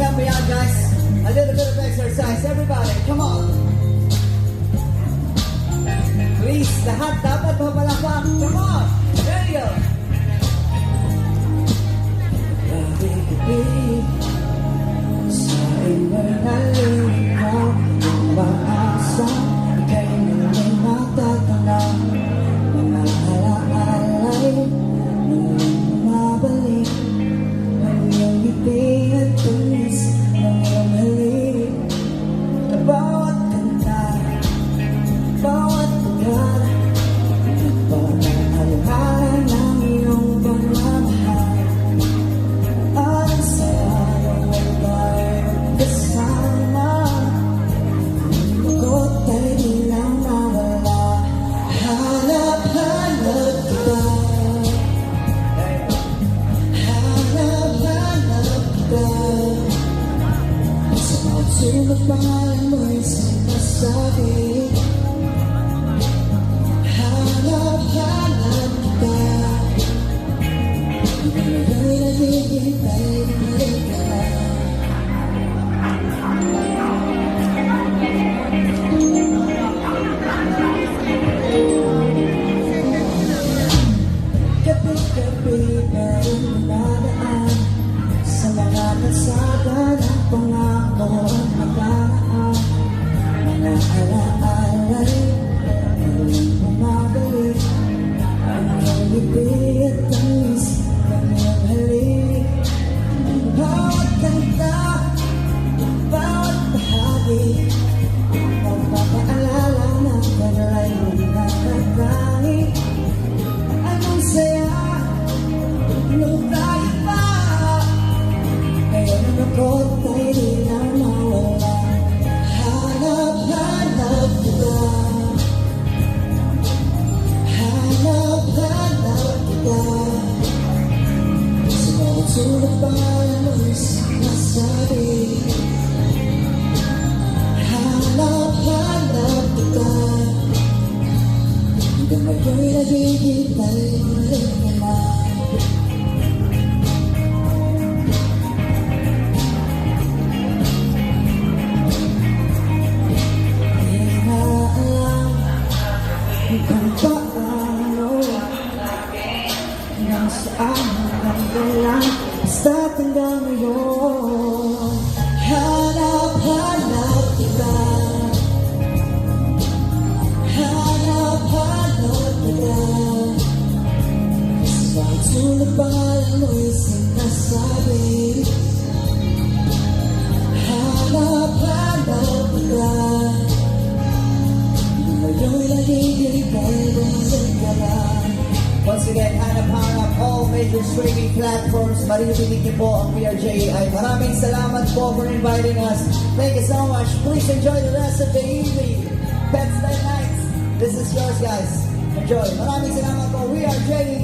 help me out, guys. A little bit of exercise. Everybody, come on. Please, lahat dapat mapalakpak. Come on. There you go. Grabe sa inyo'y nalilinaw ang maasa ika'y nalay matatanaw mga alaalay nung mabalik ang iyong ngiti at tulis ng iyong halik na bawat kanta, bawat lugar nagpapaalala ng iyong pagmamahal. Ang saya ng wala'y kasama, bukod ay di lang mawala. Hanap-hanap kita, hanap-hanap kita. Sa bawat sulok pangalan mo'y sinasabi. Hanap-hanap kita, di ba ngayon naghihintay bumalik ka na? Gabi-gabi meron dumadaan sa mga kalsada ng pangako at nakaraan. Mga alaalay muling bumabalik ang iyong ngiti at tamis ng iyong halik. Bawat kanta, bawat bahagi magpapaalala ng taglay mong nakatangi. Anong saya nung tayo pa, ngayon ang lungkot ay di na mawala. Hanap-hanap kita, hanap-hanap kita. Sa bawat sulok pangalan mo'y sinasabi. Hanap-hanap kita, hanggang ngayon naghihintay bumalik ka na. Di na alam kung paano, nang saan hanggang lang, basta't hanggang ngayon. Hanap-hanap kita, hanap-hanap kita. Sa bawat sulok pangalan mo'y sinasabi. Hanap-hanap kita, ngayon naghihintay bumalik ka na. Once again, hanap-hanap all major streaming platforms. Maririnig niyo po ang PRJ. Ay maraming salamat po for inviting us. Thank you so much. Please enjoy the rest of the evening. Pets Night Nights. This is yours, guys. Enjoy. Maraming salamat po. We are JD.